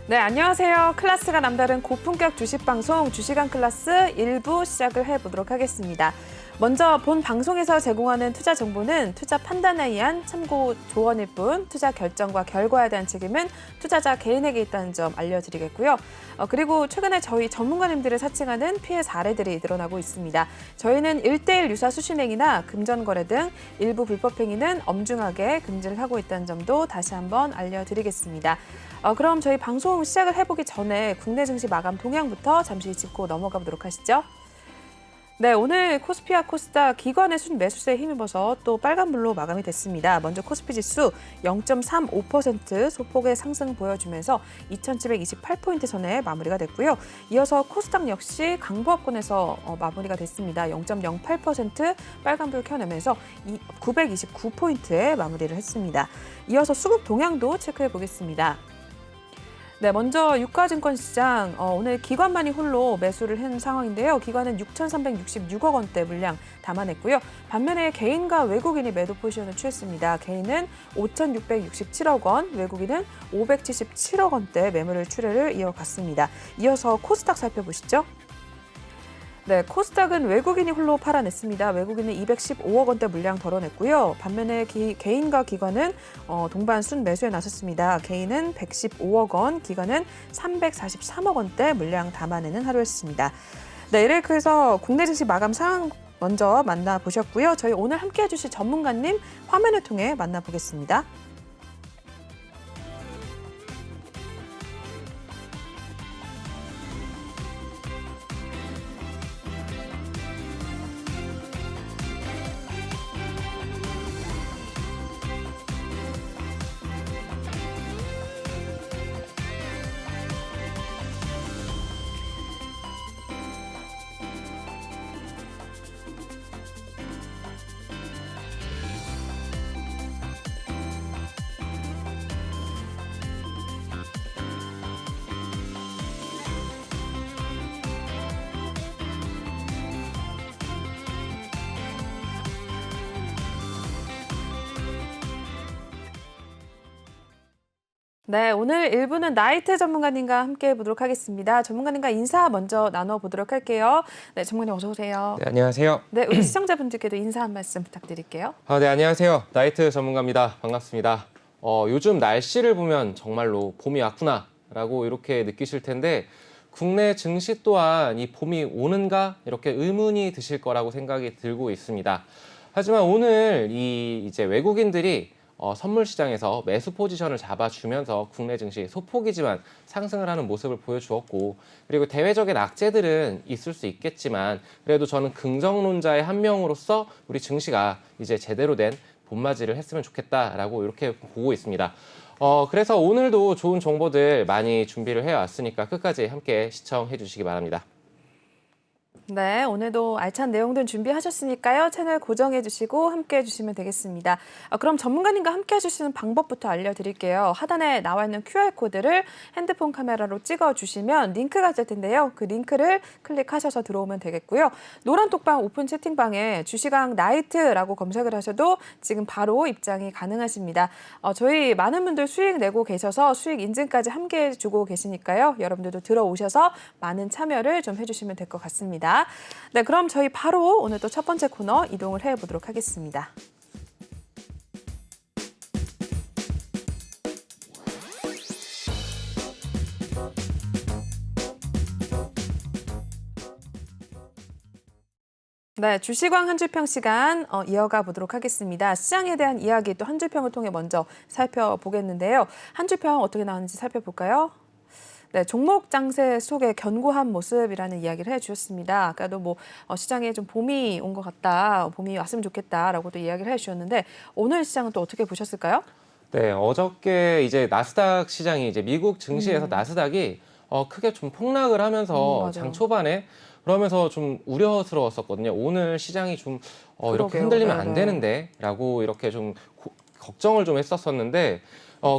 네, 안녕하세요. 클래스가 남다른 고품격 주식방송 주식왕 클래스 1부 시작을 해보도록 하겠습니다. 먼저 본 방송에서 제공하는 투자 정보는 투자 판단에 의한 참고 조언일 뿐 투자 결정과 결과에 대한 책임은 투자자 개인에게 있다는 점 알려드리겠고요. 그리고 최근에 저희 전문가님들을 사칭하는 피해 사례들이 늘어나고 있습니다. 저희는 1:1 유사 수신행위나 금전거래 등 일부 불법 행위는 엄중하게 금지를 하고 있다는 점도 다시 한번 알려드리겠습니다. 그럼 저희 방송 시작을 해보기 전에 국내 증시 마감 동향부터 잠시 짚고 넘어가 보도록 하시죠. 네, 오늘 코스피와 코스닥 기관의 순매수세에 힘입어서 또 빨간불로 마감이 됐습니다. 먼저 코스피 지수 0.35% 소폭의 상승 보여주면서 2,728포인트 선에 마무리가 됐고요. 이어서 코스닥 역시 강보합권에서 마무리가 됐습니다. 0.08% 빨간불 켜내면서 929포인트에 마무리를 했습니다. 이어서 수급 동향도 체크해 보겠습니다. 네, 먼저 유가증권 시장 오늘 기관만이 홀로 매수를 한 상황인데요. 기관은 6,366억 원대 물량 담아냈고요. 반면에 개인과 외국인이 매도 포지션을 취했습니다. 개인은 5,667억 원, 외국인은 577억 원대 매물을 출회를 이어갔습니다. 이어서 코스닥 살펴보시죠. 네, 코스닥은 외국인이 홀로 팔아냈습니다. 외국인은 215억 원대 물량 덜어냈고요. 반면에 개인과 기관은 동반 순매수에 나섰습니다. 개인은 115억 원, 기관은 343억 원대 물량 담아내는 하루였습니다. 네, 이렇게 해서 국내 증시 마감 상황 먼저 만나보셨고요. 저희 오늘 함께해 주실 전문가님 화면을 통해 만나보겠습니다. 네, 오늘 1부는 나이트 전문가님과 함께 해보도록 하겠습니다. 전문가님과 인사 먼저 나눠보도록 할게요. 네, 전문가님 어서 오세요. 네, 안녕하세요. 네, 우리 시청자분들께도 인사 한 말씀 부탁드릴게요. 네, 안녕하세요. 나이트 전문가입니다. 반갑습니다. 요즘 날씨를 보면 정말로 봄이 왔구나라고 이렇게 느끼실 텐데 국내 증시 또한 이 봄이 오는가 이렇게 의문이 드실 거라고 생각이 들고 있습니다. 하지만 오늘 이제 외국인들이 선물 시장에서 매수 포지션을 잡아주면서 국내 증시 소폭이지만 상승을 하는 모습을 보여주었고, 그리고 대외적인 악재들은 있을 수 있겠지만 그래도 저는 긍정론자의 한 명으로서 우리 증시가 이제 제대로 된 봄맞이를 했으면 좋겠다라고 이렇게 보고 있습니다. 그래서 오늘도 좋은 정보들 많이 준비를 해왔으니까 끝까지 함께 시청해 주시기 바랍니다. 네, 오늘도 알찬 내용들 준비하셨으니까요. 채널 고정해 주시고 함께 해주시면 되겠습니다. 그럼 전문가님과 함께 해주시는 방법부터 알려드릴게요. 하단에 나와 있는 QR코드를 핸드폰 카메라로 찍어주시면 링크가 될 텐데요. 그 링크를 클릭하셔서 들어오면 되겠고요. 노란 톡방 오픈 채팅방에 주식왕 나이트라고 검색을 하셔도 지금 바로 입장이 가능하십니다. 저희 많은 분들 수익 내고 계셔서 수익 인증까지 함께 해주고 계시니까요. 여러분들도 들어오셔서 많은 참여를 좀 해주시면 될 것 같습니다. 네, 그럼 저희 바로 오늘 또 첫 번째 코너 이동을 해보도록 하겠습니다. 네, 주식왕 한 줄평 시간 이어가 보도록 하겠습니다. 시장에 대한 이야기 또 한 줄평을 통해 먼저 살펴보겠는데요. 한 줄평 어떻게 나왔는지 살펴볼까요? 네, 종목 장세 속의 견고한 모습이라는 이야기를 해주셨습니다. 아까도 시장에 좀 봄이 온 것 같다, 봄이 왔으면 좋겠다라고 또 이야기를 해주셨는데 오늘 시장은 또 어떻게 보셨을까요? 네, 어저께 이제 나스닥 시장이 이제 미국 증시에서 나스닥이 크게 좀 폭락을 하면서 장 초반에 그러면서 좀 우려스러웠었거든요. 오늘 시장이 좀 이렇게 흔들리면 안 되는데라고 이렇게 좀 걱정을 좀 했었었는데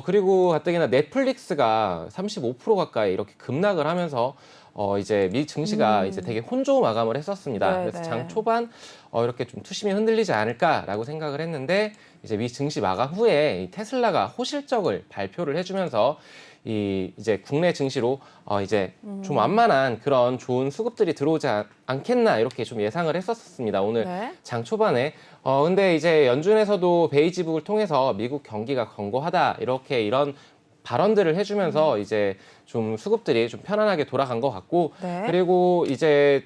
그리고 가뜩이나 넷플릭스가 35% 가까이 이렇게 급락을 하면서 이제 미 증시가 이제 되게 혼조 마감을 했었습니다. 그래서 장 초반 이렇게 좀 투심이 흔들리지 않을까라고 생각을 했는데 이제 미 증시 마감 후에 이 테슬라가 호실적을 발표를 해주면서 이제 국내 증시로 이제 좀 완만한 그런 좋은 수급들이 들어오지 않겠나 이렇게 좀 예상을 했었습니다. 오늘 네. 장 초반에. 근데 이제 연준에서도 베이지북을 통해서 미국 경기가 견고하다 이런 발언들을 해주면서 이제 좀 수급들이 좀 편안하게 돌아간 것 같고 네. 그리고 이제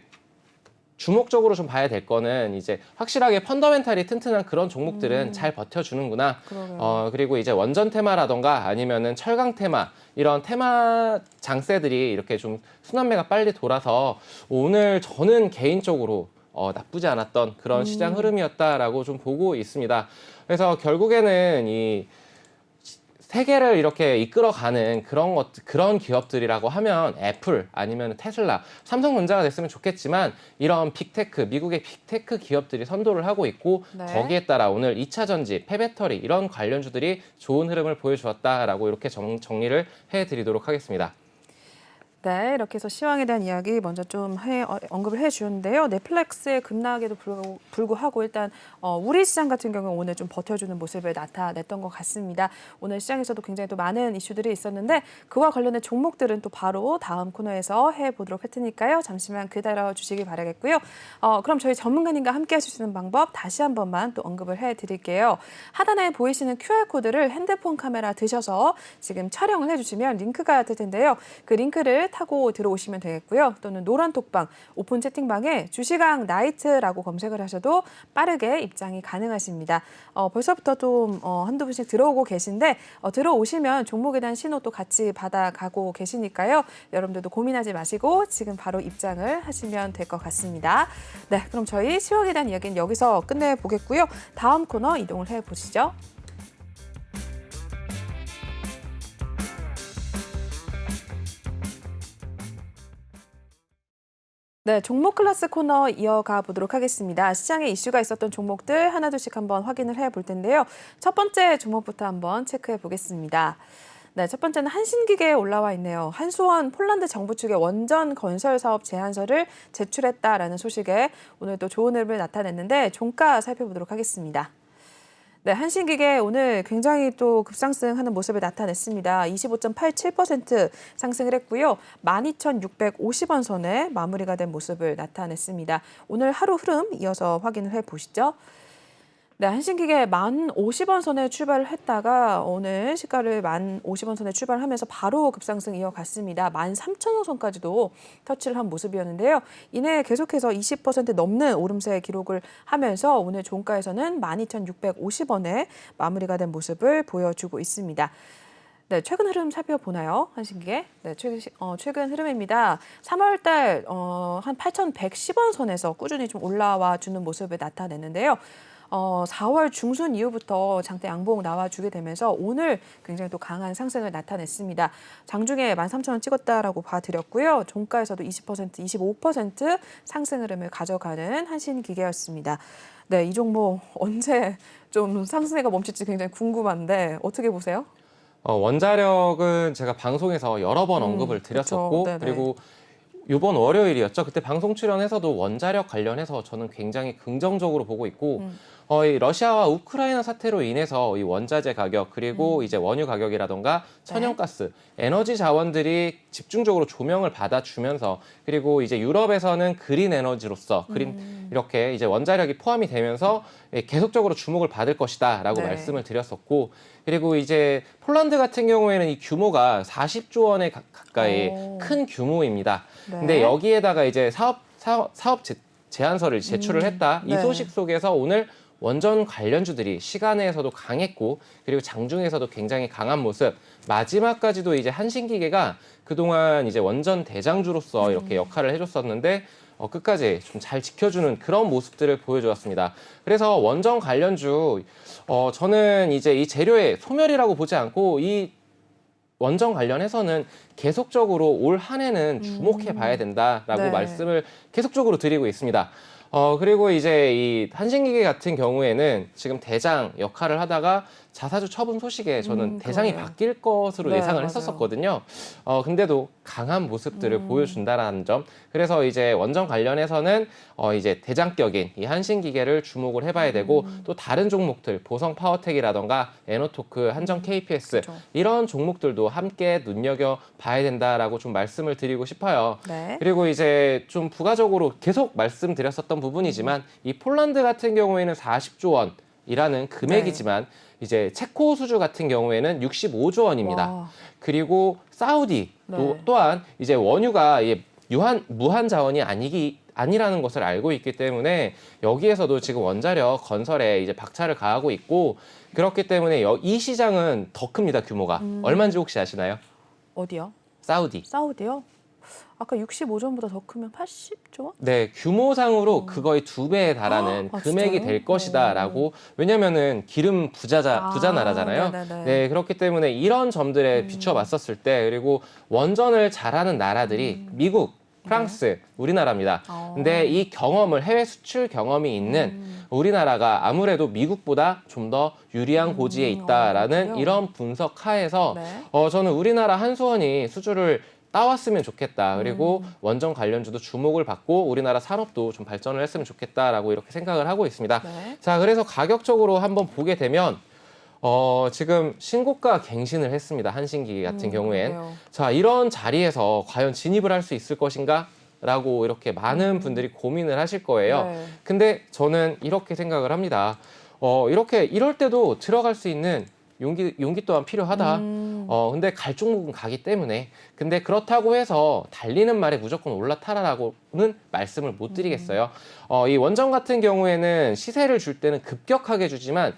주목적으로 좀 봐야 될 거는 이제 확실하게 펀더멘탈이 튼튼한 그런 종목들은 잘 버텨주는구나. 그러게요. 그리고 이제 원전 테마라던가 아니면은 철강 테마 이런 테마 장세들이 이렇게 좀 순환매가 빨리 돌아서 오늘 저는 개인적으로 나쁘지 않았던 그런 시장 흐름이었다라고 좀 보고 있습니다. 그래서 결국에는 이 세계를 이렇게 이끌어가는 그런 기업들이라고 하면 애플 아니면 테슬라, 삼성전자가 됐으면 좋겠지만 이런 빅테크, 미국의 빅테크 기업들이 선도를 하고 있고 네. 거기에 따라 오늘 2차 전지, 폐배터리 이런 관련주들이 좋은 흐름을 보여주었다라고 이렇게 정리를 해드리도록 하겠습니다. 네, 이렇게 해서 시황에 대한 이야기 먼저 좀 언급을 해주셨는데요. 넷플릭스의 급락에도 불구하고 일단 우리 시장 같은 경우는 오늘 좀 버텨주는 모습을 나타냈던 것 같습니다. 오늘 시장에서도 굉장히 또 많은 이슈들이 있었는데 그와 관련된 종목들은 또 바로 다음 코너에서 해보도록 할 테니까요. 잠시만 기다려 주시기 바라겠고요. 그럼 저희 전문가님과 함께 하실 수 있는 방법 다시 한 번만 또 언급을 해드릴게요. 하단에 보이시는 QR코드를 핸드폰 카메라 드셔서 지금 촬영을 해주시면 링크가 될 텐데요. 그 링크를 타고 들어오시면 되겠고요. 또는 노란 톡방 오픈 채팅방에 주시강 나이트라고 검색을 하셔도 빠르게 입장이 가능하십니다. 벌써부터 좀 한두 분씩 들어오고 계신데 들어오시면 종목에 대한 신호도 같이 받아가고 계시니까요. 여러분들도 고민하지 마시고 지금 바로 입장을 하시면 될 것 같습니다. 네, 그럼 저희 시황에 대한 이야기는 여기서 끝내보겠고요. 다음 코너 이동을 해보시죠. 네, 종목 클래스 코너 이어가 보도록 하겠습니다. 시장에 이슈가 있었던 종목들 하나둘씩 한번 확인을 해볼 텐데요. 첫 번째 종목부터 한번 체크해 보겠습니다. 네, 첫 번째는 한신기계에 올라와 있네요. 한수원 폴란드 정부 측의 원전 건설 사업 제안서를 제출했다라는 소식에 오늘 또 좋은 흐름을 나타냈는데 종가 살펴보도록 하겠습니다. 네, 한신기계 오늘 굉장히 또 급상승하는 모습을 나타냈습니다. 25.87% 상승을 했고요. 12,650원 선에 마무리가 된 모습을 나타냈습니다. 오늘 하루 흐름 이어서 확인을 해보시죠. 네, 한신기계 1050원 선에 출발을 했다가 오늘 시가를 1050원 선에 출발하면서 바로 급상승 이어갔습니다. 13,000원 선까지도 터치를 한 모습이었는데요. 이내 계속해서 20% 넘는 오름세 기록을 하면서 오늘 종가에서는 12,650원에 마무리가 된 모습을 보여주고 있습니다. 네, 최근 흐름 살펴보나요? 한신기계? 네, 최근 흐름입니다. 3월 달 한 8,110원 선에서 꾸준히 좀 올라와 주는 모습을 나타냈는데요. 4월 중순 이후부터 장대 양봉 나와주게 되면서 오늘 굉장히 또 강한 상승을 나타냈습니다. 장중에 13,000원 찍었다라고 봐드렸고요. 종가에서도 20%, 25% 상승 흐름을 가져가는 한신기계였습니다. 네, 이 종목 언제 좀 상승세가 멈출지 굉장히 궁금한데 어떻게 보세요? 원자력은 제가 방송에서 여러 번 언급을 드렸었고 그렇죠. 그리고 이번 월요일이었죠. 그때 방송 출연해서도 원자력 관련해서 저는 굉장히 긍정적으로 보고 있고 이 러시아와 우크라이나 사태로 인해서 이 원자재 가격 그리고 이제 원유 가격이라던가 천연가스, 에너지 자원들이 집중적으로 조명을 받아주면서 그리고 이제 유럽에서는 그린 에너지로서 이렇게 이제 원자력이 포함이 되면서 계속적으로 주목을 받을 것이다라고 네. 말씀을 드렸었고 그리고 이제 폴란드 같은 경우에는 이 규모가 40조 원에 가까이 큰 규모입니다. 네. 근데 여기에다가 이제 사업 제안서를 제출을 했다. 이 네. 소식 속에서 오늘 원전 관련주들이 시간에서도 강했고 그리고 장중에서도 굉장히 강한 모습. 마지막까지도 이제 한신기계가 그동안 이제 원전 대장주로서 이렇게 역할을 해줬었는데 끝까지 좀 잘 지켜주는 그런 모습들을 보여주었습니다. 그래서 원전 관련주 저는 이제 이 재료의 소멸이라고 보지 않고 이 원전 관련해서는 계속적으로 올 한 해는 주목해 봐야 된다라고 네. 말씀을 계속적으로 드리고 있습니다. 그리고 이제 이 한신기계 같은 경우에는 지금 대장 역할을 하다가 자사주 처분 소식에 저는 그러게요. 대상이 바뀔 것으로 네, 예상을 맞아요. 했었거든요. 근데도 강한 모습들을 보여준다라는 점. 그래서 이제 원전 관련해서는 이제 대장격인 이 한신기계를 주목을 해봐야 되고 또 다른 종목들 보성 파워텍이라던가 에너토크, 한정 KPS 그렇죠. 이런 종목들도 함께 눈여겨 봐야 된다라고 좀 말씀을 드리고 싶어요. 네. 그리고 이제 좀 부가적으로 계속 말씀드렸었던 부분이지만 이 폴란드 같은 경우에는 40조 원이라는 금액이지만 이제 체코 수주 같은 경우에는 65조 원입니다. 와. 그리고 사우디 네. 또한 이제 원유가 무한 자원이 아니라는 것을 알고 있기 때문에 여기에서도 지금 원자력 건설에 이제 박차를 가하고 있고 그렇기 때문에 이 시장은 더 큽니다, 규모가. 얼마인지 혹시 아시나요? 어디요? 사우디. 사우디요? 아까 65조원보다 더 크면 80조 원? 네, 규모상으로 그거의 2배에 달하는 아, 금액이 진짜요? 될 것이다라고. 왜냐면은 기름 부자 나라잖아요. 네네네. 네, 그렇기 때문에 이런 점들에 비춰봤었을 때 그리고 원전을 잘하는 나라들이 미국, 프랑스, 우리나라입니다. 근데 이 경험을 해외 수출 경험이 있는 우리나라가 아무래도 미국보다 좀 더 유리한 고지에 있다라는 그렇군요. 이런 분석 하에서 네. 저는 우리나라 한수원이 수주를 따왔으면 좋겠다. 그리고 원전 관련주도 주목을 받고 우리나라 산업도 좀 발전을 했으면 좋겠다라고 이렇게 생각을 하고 있습니다. 네. 자, 그래서 가격적으로 한번 보게 되면 지금 신고가 갱신을 했습니다. 한신기계 같은 경우엔. 그러게요. 자, 이런 자리에서 과연 진입을 할 수 있을 것인가? 라고 이렇게 많은 분들이 고민을 하실 거예요. 네. 근데 저는 이렇게 생각을 합니다. 이럴 때도 들어갈 수 있는 용기 또한 필요하다. 근데 갈 종목은 가기 때문에. 근데 그렇다고 해서 달리는 말에 무조건 올라타라라고는 말씀을 못 드리겠어요. 이 원전 같은 경우에는 시세를 줄 때는 급격하게 주지만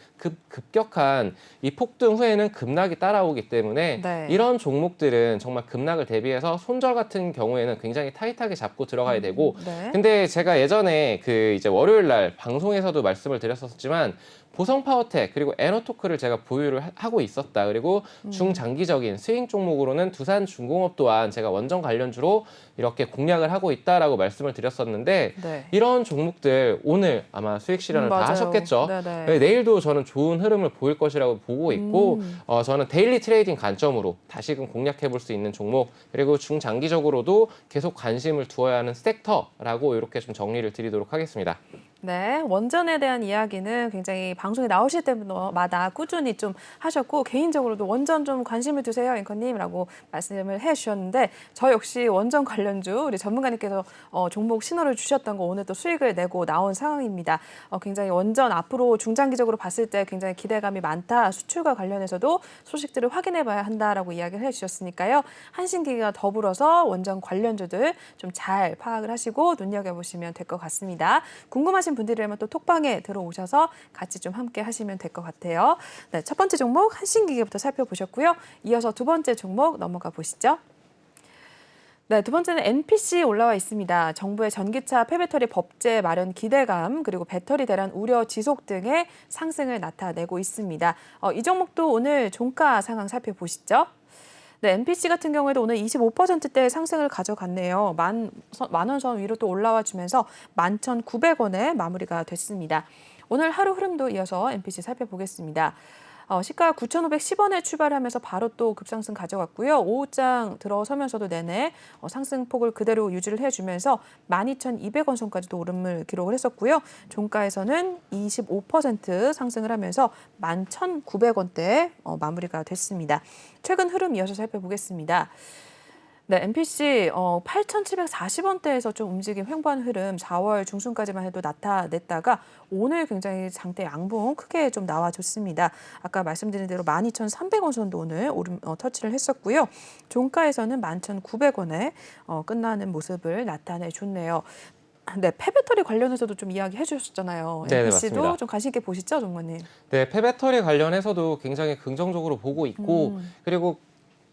급격한 이 폭등 후에는 급락이 따라오기 때문에 네. 이런 종목들은 정말 급락을 대비해서 손절 같은 경우에는 굉장히 타이트하게 잡고 들어가야 되고 네. 근데 제가 예전에 그 이제 월요일 날 방송에서도 말씀을 드렸었지만 보성 파워텍 그리고 에너토크를 제가 보유를 하고 있었다. 그리고 중장기적인 스윙 종목으로는 두산 중공업 또한 제가 원전 관련주로 이렇게 공략을 하고 있다라고 말씀을 드렸었는데 네. 이런 종목들 오늘 아마 수익 실현을 다 맞아요. 하셨겠죠. 네네. 네, 내일도 저는 좋은 흐름을 보일 것이라고 보고 있고 저는 데일리 트레이딩 관점으로 다시금 공략해 볼 수 있는 종목 그리고 중장기적으로도 계속 관심을 두어야 하는 섹터라고 이렇게 좀 정리를 드리도록 하겠습니다. 네, 원전에 대한 이야기는 굉장히 방송에 나오실 때마다 꾸준히 좀 하셨고 개인적으로도 원전 좀 관심을 두세요, 앵커님이라고 말씀을 해주셨는데 저 역시 원전 관련주 우리 전문가님께서 종목 신호를 주셨던 거 오늘 또 수익을 내고 나온 상황입니다. 굉장히 원전 앞으로 중장기적으로 봤을 때 굉장히 기대감이 많다. 수출과 관련해서도 소식들을 확인해봐야 한다라고 이야기를 해주셨으니까요. 한신기계와 더불어서 원전 관련주들 좀 잘 파악을 하시고 눈여겨보시면 될 것 같습니다. 궁금하신 분들이라면 또 톡방에 들어오셔서 같이 좀 함께 하시면 될 것 같아요. 네, 첫 번째 종목 한신기계부터 살펴보셨고요. 이어서 두 번째 종목 넘어가 보시죠. 네, 두 번째는 NPC 올라와 있습니다. 정부의 전기차 폐배터리 법제 마련 기대감 그리고 배터리 대란 우려 지속 등의 상승을 나타내고 있습니다. 이 종목도 오늘 종가 상황 살펴보시죠. 네, NPC 같은 경우에도 오늘 25%대 상승을 가져갔네요. 만 원 선 위로 또 올라와 주면서 11,900원에 마무리가 됐습니다. 오늘 하루 흐름도 이어서 NPC 살펴보겠습니다. 시가 9,510원에 출발하면서 바로 또 급상승 가져갔고요. 오후장 들어서면서도 내내 상승폭을 그대로 유지를 해주면서 12,200원 선까지도 오름을 기록을 했었고요. 종가에서는 25% 상승을 하면서 11,900원대에 마무리가 됐습니다. 최근 흐름 이어서 살펴보겠습니다. 네, NPC 8,740원대에서 좀 움직임 횡보한 흐름 4월 중순까지만 해도 나타냈다가 오늘 굉장히 장대 양봉 크게 좀 나와줬습니다. 아까 말씀드린 대로 12,300원 선도 오늘 오름 터치를 했었고요. 종가에서는 11,900원에 끝나는 모습을 나타내줬네요. 네, 폐배터리 관련해서도 좀 이야기해 주셨잖아요. 네, NPC도 맞습니다. 좀 관심 있게 보시죠, 정관님. 네, 폐배터리 관련해서도 굉장히 긍정적으로 보고 있고 그리고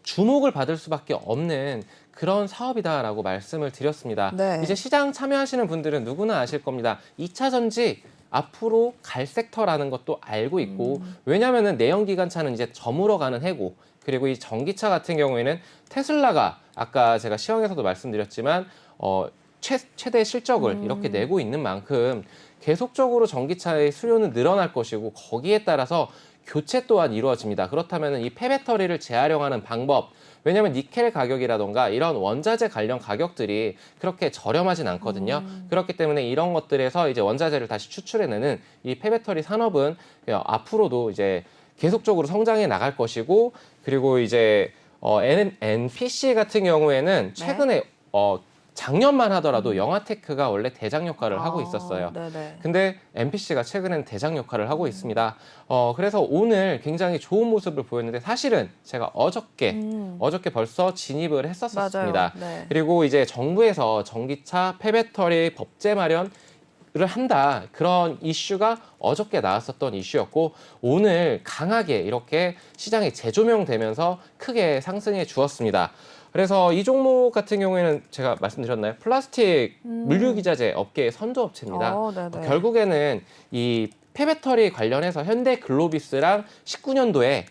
주목을 받을 수밖에 없는 그런 사업이다라고 말씀을 드렸습니다. 네. 이제 시장 참여하시는 분들은 누구나 아실 겁니다. 2차 전지 앞으로 갈 섹터라는 것도 알고 있고 왜냐하면 내연기관차는 이제 저물어 가는 해고 그리고 이 전기차 같은 경우에는 테슬라가 아까 제가 시황에서도 말씀드렸지만 최대 실적을 이렇게 내고 있는 만큼 계속적으로 전기차의 수요는 늘어날 것이고 거기에 따라서 교체 또한 이루어집니다. 그렇다면 이 폐배터리를 재활용하는 방법, 왜냐하면 니켈 가격이라던가 이런 원자재 관련 가격들이 그렇게 저렴하진 않거든요. 그렇기 때문에 이런 것들에서 이제 원자재를 다시 추출해내는 이 폐배터리 산업은 앞으로도 이제 계속적으로 성장해 나갈 것이고, 그리고 이제 NPC 같은 경우에는 최근에 작년만 하더라도 영화테크가 원래 대장 역할을 하고 있었어요. 네네. 근데 NPC가 최근엔 대장 역할을 하고 있습니다. 그래서 오늘 굉장히 좋은 모습을 보였는데, 사실은 제가 어저께 벌써 진입을 했었습니다. 네. 그리고 이제 정부에서 전기차 폐배터리 법제 마련을 한다, 그런 이슈가 어저께 나왔었던 이슈였고, 오늘 강하게 이렇게 시장이 재조명되면서 크게 상승해 주었습니다. 그래서 이 종목 같은 경우에는 제가 말씀드렸나요? 플라스틱 물류기자재 업계의 선도업체입니다. 네네. 결국에는 이 폐배터리 관련해서 현대글로비스랑 19년도에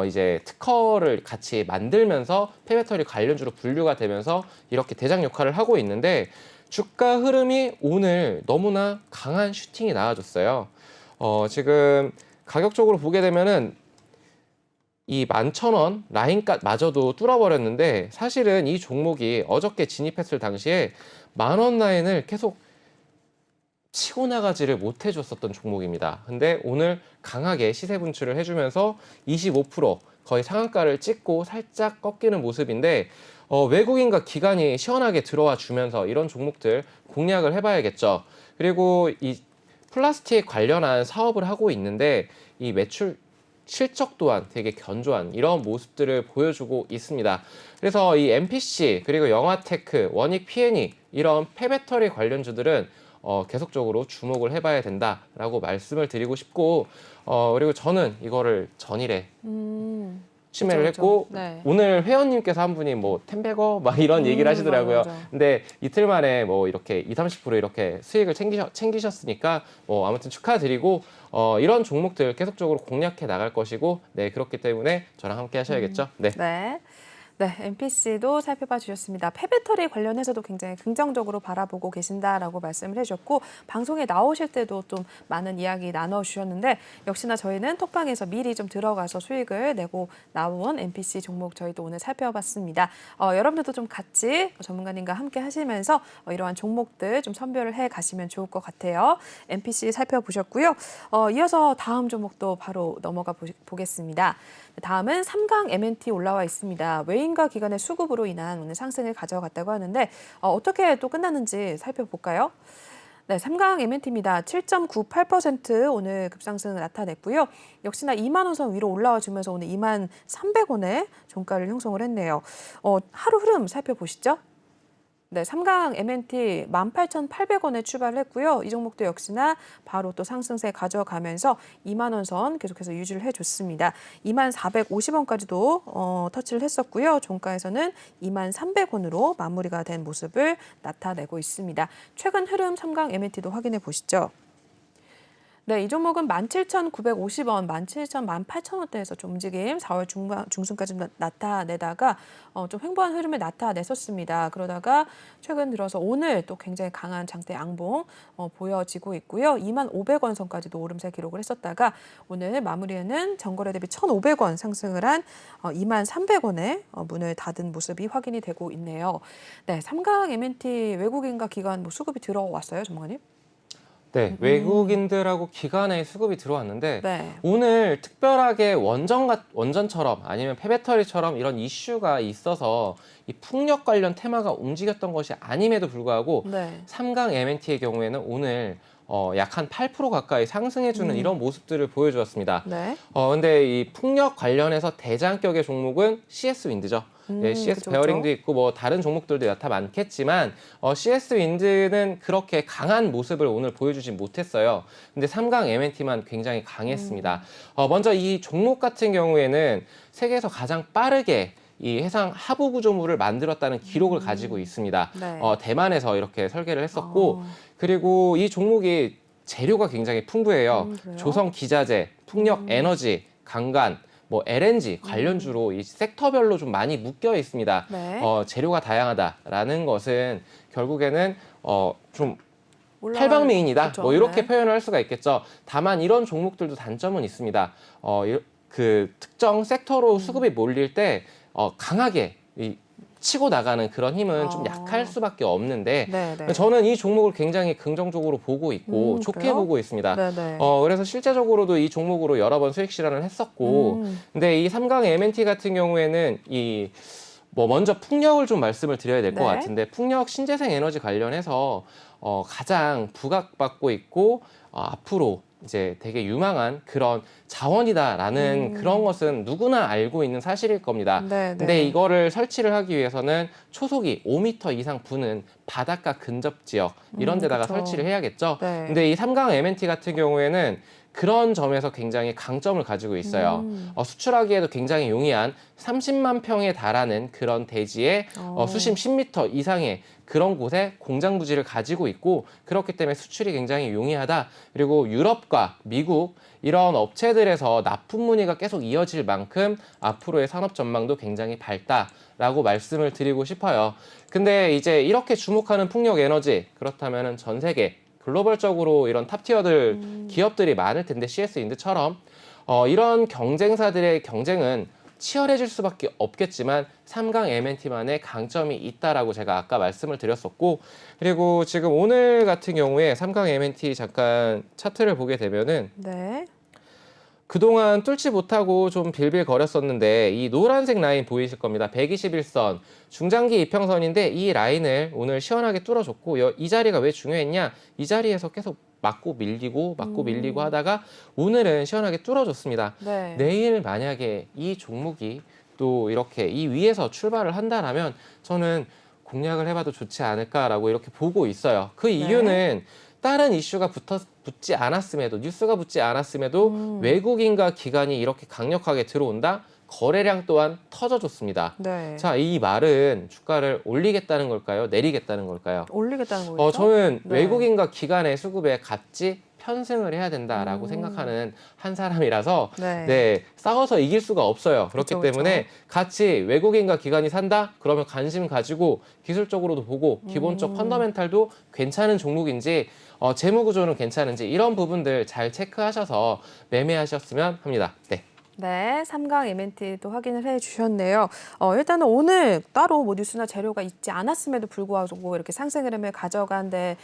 이제 특허를 같이 만들면서 폐배터리 관련주로 분류가 되면서 이렇게 대장 역할을 하고 있는데, 주가 흐름이 오늘 너무나 강한 슈팅이 나와줬어요. 지금 가격적으로 보게 되면은 이 11,000원 라인까지마저도 뚫어버렸는데, 사실은 이 종목이 어저께 진입했을 당시에 10,000원 라인을 계속 치고 나가지를 못해줬었던 종목입니다. 근데 오늘 강하게 시세 분출을 해주면서 25% 거의 상한가를 찍고 살짝 꺾이는 모습인데, 외국인과 기관이 시원하게 들어와 주면서 이런 종목들 공략을 해봐야겠죠. 그리고 이 플라스틱 관련한 사업을 하고 있는데 이 매출 실적 또한 되게 견조한 이런 모습들을 보여주고 있습니다. 그래서 이 MPC 그리고 영화테크, 원익 P&E 이런 폐배터리 관련주들은 계속적으로 주목을 해봐야 된다라고 말씀을 드리고 싶고, 그리고 저는 이거를 전일에 추매를 그렇죠, 했고, 그렇죠. 네. 오늘 회원님께서 한 분이 뭐 텐베거 막 이런 얘기를 하시더라고요. 맞아. 근데 이틀 만에 뭐 이렇게 20-30% 이렇게 수익을 챙기셨으니까 아무튼 축하드리고, 이런 종목들 계속적으로 공략해 나갈 것이고, 네, 그렇기 때문에 저랑 함께 하셔야겠죠. 네. 네. 네, MPC도 살펴봐 주셨습니다. 폐배터리 관련해서도 굉장히 긍정적으로 바라보고 계신다라고 말씀을 해주셨고, 방송에 나오실 때도 좀 많은 이야기 나눠주셨는데, 역시나 저희는 톡방에서 미리 좀 들어가서 수익을 내고 나온 MPC 종목 저희도 오늘 살펴봤습니다. 여러분들도 좀 같이 전문가님과 함께 하시면서 이러한 종목들 좀 선별을 해 가시면 좋을 것 같아요. MPC 살펴보셨고요. 이어서 다음 종목도 바로 넘어가 보겠습니다. 다음은 삼강 M&T 올라와 있습니다. 외인과 기관의 수급으로 인한 오늘 상승을 가져갔다고 하는데 어떻게 또 끝났는지 살펴볼까요? 네, 삼강 M&T입니다. 7.98% 오늘 급상승을 나타냈고요. 역시나 2만 원 선 위로 올라와 주면서 오늘 2만 300원에 종가를 형성을 했네요. 하루 흐름 살펴보시죠. 네, 삼강 M&T 18,800원에 출발을 했고요. 이 종목도 역시나 바로 또 상승세 가져가면서 2만 원 선 계속해서 유지를 해줬습니다. 2만 450원까지도 터치를 했었고요. 종가에서는 2만 300원으로 마무리가 된 모습을 나타내고 있습니다. 최근 흐름 삼강 M&T도 확인해 보시죠. 네, 이 종목은 17,950원, 17,000, 18,000원대에서 좀 움직임 4월 중순까지 나타내다가 좀 횡보한 흐름을 나타냈었습니다. 그러다가 최근 들어서 오늘 또 굉장히 강한 장대 양봉 보여지고 있고요. 2만 500원 선까지도 오름세 기록을 했었다가 오늘 마무리에는 전거래 대비 1,500원 상승을 한 2만 300원에 문을 닫은 모습이 확인이 되고 있네요. 네, 삼강 M&T 외국인과 기관 뭐 수급이 들어왔어요, 전문가님? 네, 외국인들하고 기관의 수급이 들어왔는데 네. 오늘 특별하게 원전처럼 아니면 폐배터리처럼 이런 이슈가 있어서 이 풍력 관련 테마가 움직였던 것이 아님에도 불구하고 네. 삼강 M&T의 경우에는 오늘 약 한 8% 가까이 상승해주는 이런 모습들을 보여주었습니다. 네. 근데 이 풍력 관련해서 대장격의 종목은 CS 윈드죠. 예, CS 그쵸, 베어링도 그쵸. 있고 뭐 다른 종목들도 여타 많겠지만 CS 윈드는 그렇게 강한 모습을 오늘 보여주지 못했어요. 근데 삼강 M&T만 굉장히 강했습니다. 먼저 이 종목 같은 경우에는 세계에서 가장 빠르게 이 해상 하부 구조물을 만들었다는 기록을 가지고 있습니다. 네. 대만에서 이렇게 설계를 했었고, 그리고 이 종목이 재료가 굉장히 풍부해요. 그래요? 조성 기자재, 풍력 에너지, 강간, 뭐 LNG 관련주로 이 섹터별로 좀 많이 묶여 있습니다. 네. 재료가 다양하다라는 것은 결국에는 좀 팔방미인이다. 그렇죠. 뭐 이렇게 네. 표현을 할 수가 있겠죠. 다만 이런 종목들도 단점은 있습니다. 그 특정 섹터로 수급이 몰릴 때 강하게 치고 나가는 그런 힘은 좀 약할 수밖에 없는데 네네. 저는 이 종목을 굉장히 긍정적으로 보고 있고 좋게 그래요? 보고 있습니다. 네네. 그래서 실제적으로도 이 종목으로 여러 번 수익 실현을 했었고 근데 이 삼강 M&T 같은 경우에는 먼저 풍력을 좀 말씀을 드려야 될 것 네. 같은데 풍력 신재생 에너지 관련해서 가장 부각받고 있고 앞으로 이제 되게 유망한 그런 자원이다라는 그런 것은 누구나 알고 있는 사실일 겁니다. 네, 근데 네. 이거를 설치를 하기 위해서는 초속이 5m 이상 부는 바닷가 근접 지역 이런 데다가 그쵸. 설치를 해야겠죠. 네. 근데 이 삼강 M&T 같은 경우에는 그런 점에서 굉장히 강점을 가지고 있어요. 수출하기에도 굉장히 용이한 30만 평에 달하는 그런 대지에 수심 10m 이상의 그런 곳에 공장 부지를 가지고 있고 그렇기 때문에 수출이 굉장히 용이하다. 그리고 유럽과 미국 이런 업체들에서 납품 문의가 계속 이어질 만큼 앞으로의 산업 전망도 굉장히 밝다라고 말씀을 드리고 싶어요. 근데 이제 이렇게 주목하는 풍력 에너지 그렇다면은 전 세계 글로벌적으로 이런 탑티어들 기업들이 많을 텐데 CS 인드처럼 이런 경쟁사들의 경쟁은 치열해질 수밖에 없겠지만 삼강 M&T만의 강점이 있다라고 제가 아까 말씀을 드렸었고 그리고 지금 오늘 같은 경우에 삼강 M&T 잠깐 차트를 보게 되면은 네. 그동안 뚫지 못하고 좀 빌빌거렸었는데 이 노란색 라인 보이실 겁니다. 121선 중장기 이평선인데 이 라인을 오늘 시원하게 뚫어줬고 이 자리가 왜 중요했냐? 이 자리에서 계속 맞고 밀리고 하다가 오늘은 시원하게 뚫어줬습니다. 네. 내일 만약에 이 종목이 또 이렇게 이 위에서 출발을 한다라면 저는 공략을 해봐도 좋지 않을까라고 이렇게 보고 있어요. 그 이유는 다른 이슈가 붙지 않았음에도 뉴스가 붙지 않았음에도 외국인과 기관이 이렇게 강력하게 들어온다. 거래량 또한 터져줬습니다. 네. 자, 이 말은 주가를 올리겠다는 걸까요? 내리겠다는 걸까요? 올리겠다는 거죠? 저는 네. 외국인과 기관의 수급에 같이 편승을 해야 된다라고 생각하는 한 사람이라서 네. 싸워서 이길 수가 없어요. 그렇기 그쵸, 때문에 같이 외국인과 기관이 산다? 그러면 관심 가지고 기술적으로도 보고 기본적 펀더멘탈도 괜찮은 종목인지 재무 구조는 괜찮은지 이런 부분들 잘 체크하셔서 매매하셨으면 합니다. 네. 네, 삼강 M&T도 확인을 해주셨네요. 일단은 오늘 따로 뭐 뉴스나 재료가 있지 않았음에도 불구하고 이렇게 상승 흐름을 가져간데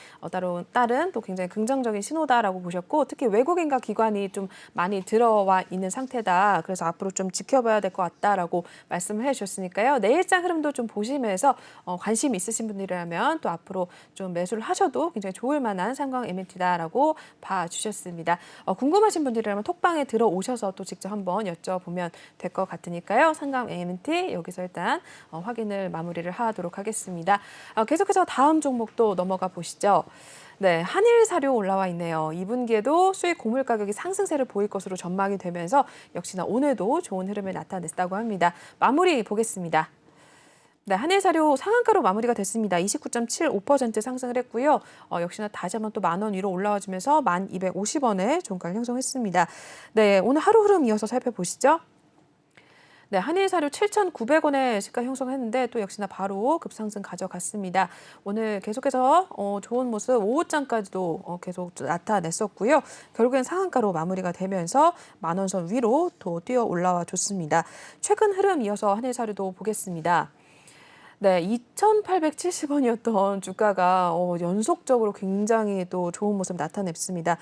다른 또 굉장히 긍정적인 신호다라고 보셨고 특히 외국인과 기관이 좀 많이 들어와 있는 상태다. 그래서 앞으로 좀 지켜봐야 될 것 같다라고 말씀을 해주셨으니까요. 내일장 흐름도 좀 보시면서 관심 있으신 분들이라면 또 앞으로 좀 매수를 하셔도 굉장히 좋을 만한 삼강 M&T다라고 봐주셨습니다. 궁금하신 분들이라면 톡방에 들어오셔서 또 직접 한번 여쭤보면 될 것 같으니까요. 삼강 M&T 여기서 일단 확인을 마무리를 하도록 하겠습니다. 계속해서 다음 종목도 넘어가 보시죠. 네, 한일사료 올라와 있네요. 2분기에도 수입 곡물 가격이 상승세를 보일 것으로 전망이 되면서 역시나 오늘도 좋은 흐름을 나타냈다고 합니다. 마무리 보겠습니다. 네, 한일사료 상한가로 마무리가 됐습니다. 29.75% 상승을 했고요. 역시나 다시 한번 또 10,000원 위로 올라와주면서 1,250원에 종가를 형성했습니다. 네, 오늘 하루 흐름 이어서 살펴보시죠. 네, 한일사료 7,900원에 시가 형성했는데 또 역시나 바로 급상승 가져갔습니다. 오늘 계속해서 좋은 모습 오후장까지도 계속 나타냈었고요. 결국엔 상한가로 마무리가 되면서 10,000원 선 위로 또 뛰어 올라와 줬습니다. 최근 흐름 이어서 한일사료도 보겠습니다. 네, 2,870원이었던 주가가 연속적으로 굉장히 또 좋은 모습 나타냈습니다.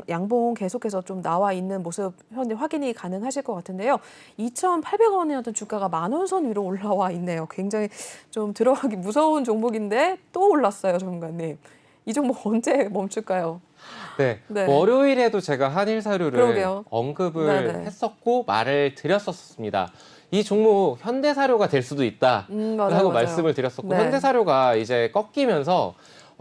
양봉 계속해서 좀 나와 있는 모습 현재 확인이 가능하실 것 같은데요. 2,800원이었던 주가가 10,000원 선 위로 올라와 있네요. 굉장히 좀 들어가기 무서운 종목인데 또 올랐어요, 전문가님. 이 종목 언제 멈출까요? 네. 네. 월요일에도 제가 한일사료를 그러게요. 언급을 네네. 했었고 말을 드렸었습니다. 이 종목 현대사료가 될 수도 있다 맞아요. 라고 말씀을 드렸었고 네. 현대사료가 이제 꺾이면서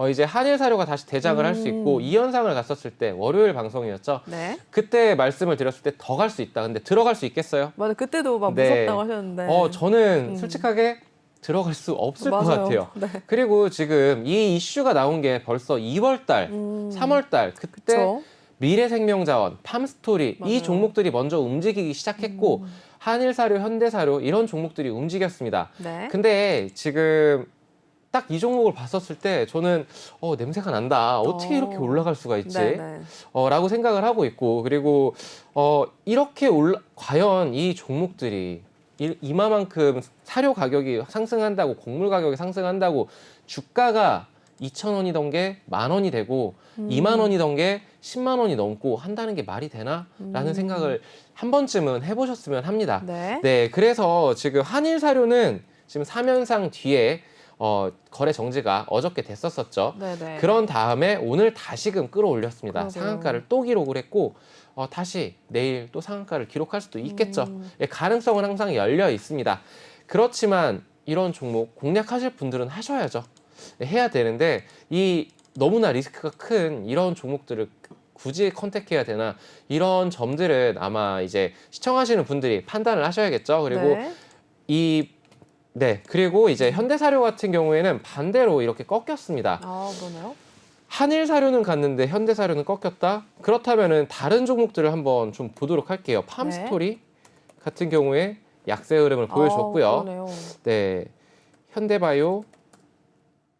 이제 한일사료가 다시 대장을 할 수 있고 이 현상을 갔었을 때 월요일 방송이었죠. 네. 그때 말씀을 드렸을 때 더 갈 수 있다. 근데 들어갈 수 있겠어요? 맞아, 그때도 막 네. 무섭다고 하셨는데. 저는 솔직하게 들어갈 수 없을 것 맞아요. 같아요. 네. 그리고 지금 이 이슈가 나온 게 벌써 2월 달, 3월 달 그때 그쵸? 미래생명자원, 팜스토리 맞아요. 이 종목들이 먼저 움직이기 시작했고 한일사료, 현대사료 이런 종목들이 움직였습니다. 네. 근데 지금 딱 이 종목을 봤었을 때 저는 냄새가 난다. 어떻게 이렇게 올라갈 수가 있지? 네네. 라고 생각을 하고 있고 그리고 이렇게 과연 이 종목들이 이마만큼 사료 가격이 상승한다고 곡물 가격이 상승한다고 주가가 2,000원이던 게 10,000원이 되고 2만 원이던 게 10만 원이 넘고 한다는 게 말이 되나? 라는 생각을 한 번쯤은 해보셨으면 합니다. 네. 네, 그래서 지금 한일사료는 지금 3연상 뒤에 거래 정지가 어저께 됐었었죠. 네네. 그런 다음에 오늘 다시금 끌어올렸습니다. 그러게요. 상한가를 또 기록을 했고 다시 내일 또 상한가를 기록할 수도 있겠죠. 예, 가능성은 항상 열려 있습니다. 그렇지만 이런 종목 공략하실 분들은 하셔야죠. 예, 해야 되는데 이 너무나 리스크가 큰 이런 종목들을 굳이 컨택해야 되나 이런 점들은 아마 이제 시청하시는 분들이 판단을 하셔야겠죠. 그리고 그리고 이제 현대사료 같은 경우에는 반대로 이렇게 꺾였습니다. 그러네요. 한일사료는 갔는데 현대사료는 꺾였다? 그렇다면은 다른 종목들을 한번 좀 보도록 할게요. 팜스토리 같은 경우에 약세 흐름을 보여주었고요. 그러네요. 네, 현대바이오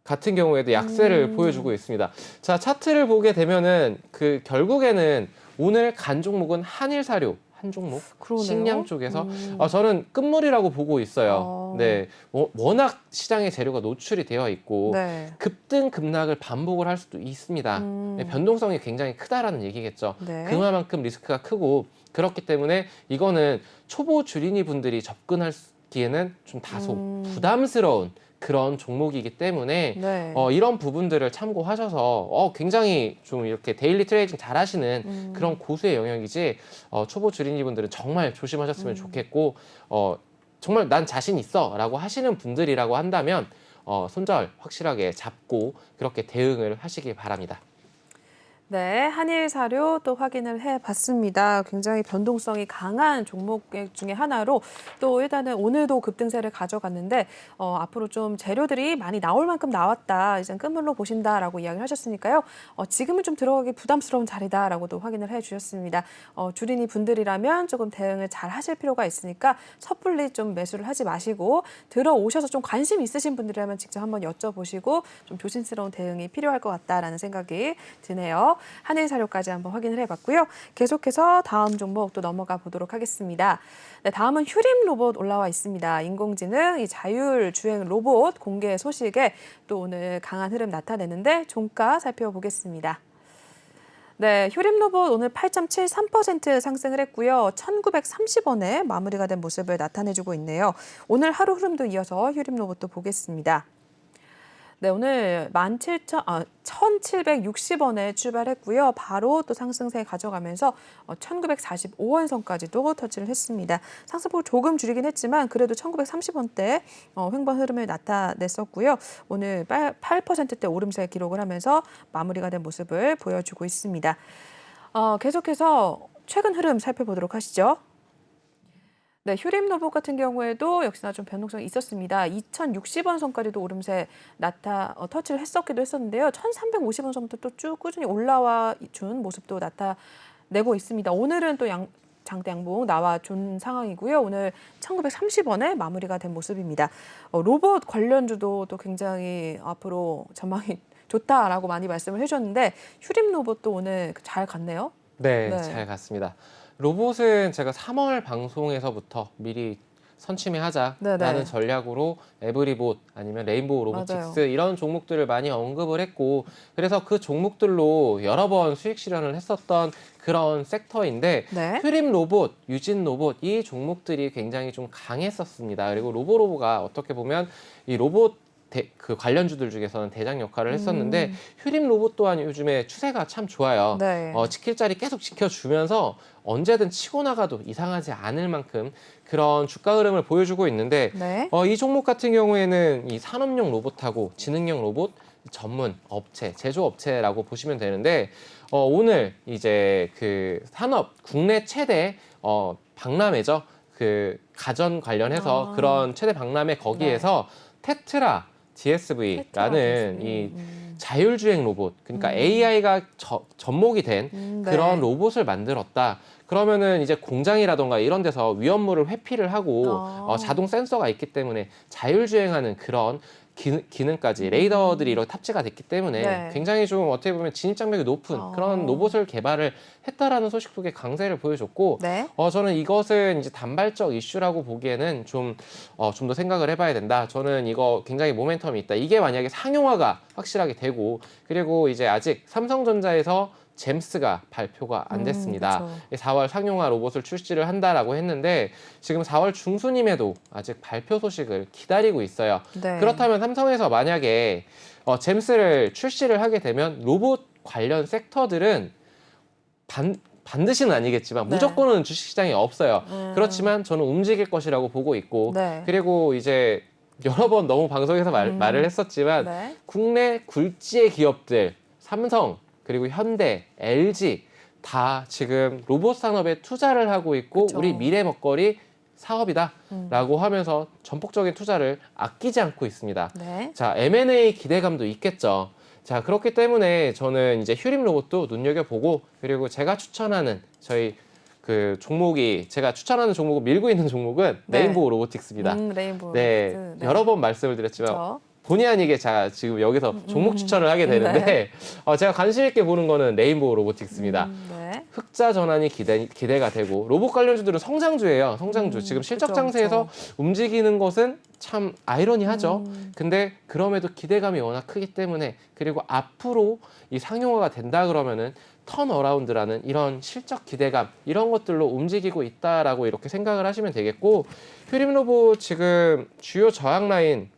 같은 경우에도 약세를 보여주고 있습니다. 자, 차트를 보게 되면은 결국에는 오늘 간 종목은 한일사료 한 종목, 그러네요. 식량 쪽에서 저는 끝물이라고 보고 있어요. 네, 워낙 시장에 재료가 노출이 되어 있고 네. 급등 급락을 반복을 할 수도 있습니다. 네, 변동성이 굉장히 크다라는 얘기겠죠. 네. 그만큼 리스크가 크고 그렇기 때문에 이거는 초보 주린이 분들이 접근하기에는 좀 다소 부담스러운 그런 종목이기 때문에 네. 이런 부분들을 참고하셔서 굉장히 좀 이렇게 데일리 트레이딩 잘 하시는 그런 고수의 영역이지 초보 주린이 분들은 정말 조심하셨으면 좋겠고 정말 난 자신 있어 라고 하시는 분들이라고 한다면 손절 확실하게 잡고 그렇게 대응을 하시기 바랍니다. 네, 한일사료 또 확인을 해봤습니다. 굉장히 변동성이 강한 종목 중에 하나로 또 일단은 오늘도 급등세를 가져갔는데 앞으로 좀 재료들이 많이 나올 만큼 나왔다. 이제 끝물로 보신다라고 이야기를 하셨으니까요. 지금은 좀 들어가기 부담스러운 자리다라고도 확인을 해주셨습니다. 주린이 분들이라면 조금 대응을 잘 하실 필요가 있으니까 섣불리 좀 매수를 하지 마시고 들어오셔서 좀 관심 있으신 분들이라면 직접 한번 여쭤보시고 좀 조심스러운 대응이 필요할 것 같다라는 생각이 드네요. 한일사료까지 한번 확인을 해봤고요. 계속해서 다음 종목 또 넘어가 보도록 하겠습니다. 네, 다음은 휴림 로봇 올라와 있습니다. 인공지능 이 자율주행 로봇 공개 소식에 또 오늘 강한 흐름 나타내는데 종가 살펴보겠습니다. 네, 휴림 로봇 오늘 8.73% 상승을 했고요. 1,930원에 마무리가 된 모습을 나타내주고 있네요. 오늘 하루 흐름도 이어서 휴림 로봇도 보겠습니다. 네, 오늘 1,760원에 출발했고요. 바로 또 상승세 가져가면서 1,945원 선까지도 터치를 했습니다. 상승폭을 조금 줄이긴 했지만 그래도 1,930원대 횡보 흐름을 나타냈었고요. 오늘 8%대 오름세 기록을 하면서 마무리가 된 모습을 보여주고 있습니다. 계속해서 최근 흐름 살펴보도록 하시죠. 네, 휴림 로봇 같은 경우에도 역시나 좀 변동성이 있었습니다. 2,060원 선까지도 오름세 터치를 했었기도 했었는데요. 1,350원 선부터 또 쭉 꾸준히 올라와 준 모습도 나타내고 있습니다. 오늘은 또 장대 양봉 나와준 상황이고요. 오늘 1,930원에 마무리가 된 모습입니다. 로봇 관련주도 또 굉장히 앞으로 전망이 좋다라고 많이 말씀을 해주셨는데 휴림 로봇도 오늘 잘 갔네요. 네, 잘 갔습니다. 로봇은 제가 3월 방송에서부터 미리 선취매하자라는 전략으로 에브리봇 아니면 레인보우 로보틱스 이런 종목들을 많이 언급을 했고 그래서 그 종목들로 여러 번 수익 실현을 했었던 그런 섹터인데 휴림 로봇, 유진 로봇 이 종목들이 굉장히 좀 강했었습니다. 그리고 로보가 어떻게 보면 이 로봇 그 관련주들 중에서는 대장 역할을 했었는데 휴림 로봇 또한 요즘에 추세가 참 좋아요. 지킬 자리 계속 지켜주면서 언제든 치고 나가도 이상하지 않을 만큼 그런 주가 흐름을 보여주고 있는데 이 종목 같은 경우에는 이 산업용 로봇하고 지능형 로봇 전문 업체, 제조업체라고 보시면 되는데 오늘 이제 그 산업 국내 최대 박람회죠. 그 가전 관련해서 그런 최대 박람회 거기에서 테트라 DSV라는 이 자율주행 로봇, 그러니까 AI가 접목이 된 그런 로봇을 만들었다. 그러면은 이제 공장이라던가 이런 데서 위험물을 회피를 하고 자동 센서가 있기 때문에 자율주행하는 그런 기능까지 레이더들이 이렇게 탑재가 됐기 때문에 네. 굉장히 좀 어떻게 보면 진입 장벽이 높은 그런 로봇을 개발을 했다라는 소식 속에 강세를 보여줬고 네. 저는 이것은 이제 단발적 이슈라고 보기에는 좀 더 생각을 해봐야 된다. 저는 이거 굉장히 모멘텀이 있다. 이게 만약에 상용화가 확실하게 되고 그리고 이제 아직 삼성전자에서 잼스가 발표가 안 됐습니다. 그렇죠. 4월 상용화 로봇을 출시를 한다라고 했는데 지금 4월 중순임에도 아직 발표 소식을 기다리고 있어요. 네. 그렇다면 삼성에서 만약에 잼스를 출시를 하게 되면 로봇 관련 섹터들은 반드시는 아니겠지만 네. 무조건은 주식시장에 없어요. 그렇지만 저는 움직일 것이라고 보고 있고 네. 그리고 이제 여러 번 너무 방송에서 말을 했었지만 네. 국내 굴지의 기업들 삼성 그리고 현대, LG 다 지금 로봇 산업에 투자를 하고 있고 그쵸. 우리 미래 먹거리 사업이다라고 하면서 전폭적인 투자를 아끼지 않고 있습니다. 네. 자, M&A 기대감도 있겠죠. 자, 그렇기 때문에 저는 이제 휴림 로봇도 눈여겨보고 그리고 제가 추천하는 제가 추천하는 종목을 밀고 있는 종목은 네. 레인보우 로보틱스입니다. 레인보우 네, 로봇. 여러 번 말씀을 드렸지만 그렇죠. 본의 아니게 제가 지금 여기서 종목 추천을 하게 되는데 네. 제가 관심 있게 보는 거는 레인보우 로보틱스입니다. 네. 흑자 전환이 기대가 되고 로봇 관련주들은 성장주예요. 성장주. 지금 실적 그쵸, 장세에서 그쵸. 움직이는 것은 참 아이러니하죠. 근데 그럼에도 기대감이 워낙 크기 때문에 그리고 앞으로 이 상용화가 된다 그러면은 턴어라운드라는 이런 실적 기대감 이런 것들로 움직이고 있다라고 이렇게 생각을 하시면 되겠고 휴림 로봇 지금 주요 저항 라인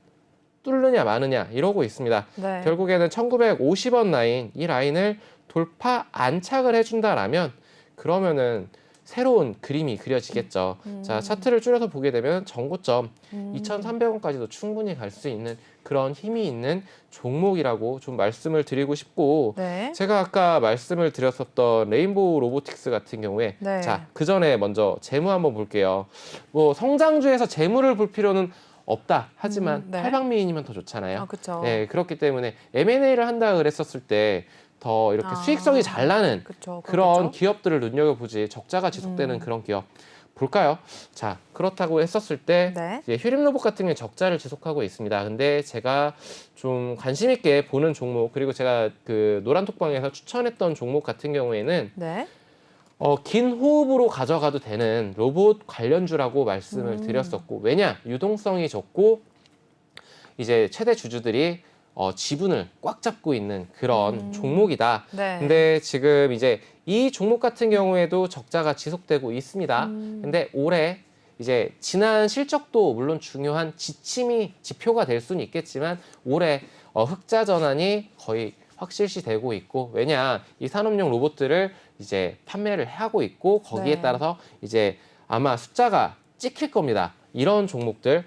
뚫느냐 마느냐 이러고 있습니다. 네. 결국에는 1950원 라인 이 라인을 돌파 안착을 해준다라면 그러면은 새로운 그림이 그려지겠죠. 자, 차트를 줄여서 보게 되면 전고점 2,300원까지도 충분히 갈 수 있는 그런 힘이 있는 종목이라고 좀 말씀을 드리고 싶고 네. 제가 아까 말씀을 드렸었던 레인보우 로보틱스 같은 경우에 네. 자, 그 전에 먼저 재무 한번 볼게요. 뭐 성장주에서 재무를 볼 필요는 없다. 하지만 네. 팔방미인이면 더 좋잖아요. 그렇죠. 네, 그렇기 때문에 M&A를 한다 그랬었을 때 더 이렇게 수익성이 잘 나는 그쵸, 그런 그렇겠죠. 기업들을 눈여겨보지 적자가 지속되는 그런 기업 볼까요? 자, 그렇다고 했었을 때 네. 이제 휴림 로봇 같은 경우에 적자를 지속하고 있습니다. 근데 제가 좀 관심 있게 보는 종목 그리고 제가 그 노란톡방에서 추천했던 종목 같은 경우에는 네. 긴 호흡으로 가져가도 되는 로봇 관련주라고 말씀을 드렸었고 왜냐? 유동성이 적고 이제 최대 주주들이 지분을 꽉 잡고 있는 그런 종목이다. 네. 근데 지금 이제 이 종목 같은 경우에도 적자가 지속되고 있습니다. 근데 올해 이제 지난 실적도 물론 중요한 지표가 될 수는 있겠지만 올해 흑자 전환이 거의 확실시되고 있고 왜냐 이 산업용 로봇들을 이제 판매를 하고 있고 거기에 네. 따라서 이제 아마 숫자가 찍힐 겁니다. 이런 종목들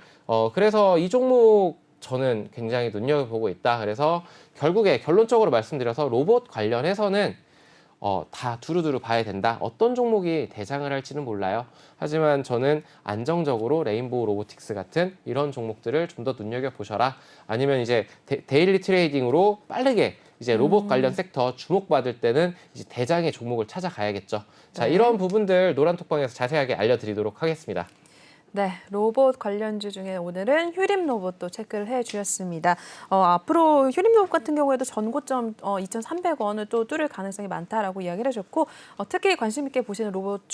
그래서 이 종목 저는 굉장히 눈여겨보고 있다. 그래서 결국에 결론적으로 말씀드려서 로봇 관련해서는 다 두루두루 봐야 된다. 어떤 종목이 대장을 할지는 몰라요. 하지만 저는 안정적으로 레인보우 로보틱스 같은 이런 종목들을 좀 더 눈여겨보셔라. 아니면 이제 데일리 트레이딩으로 빠르게 이제 로봇 관련 섹터 주목받을 때는 이제 대장의 종목을 찾아가야겠죠. 자, 네. 이런 부분들 노란톡방에서 자세하게 알려드리도록 하겠습니다. 네, 로봇 관련주 중에 오늘은 휴림 로봇도 체크를 해주셨습니다. 앞으로 휴림 로봇 같은 경우에도 전고점 2,300원을 또 뚫을 가능성이 많다라고 이야기를 해주셨고 특히 관심 있게 보시는 로봇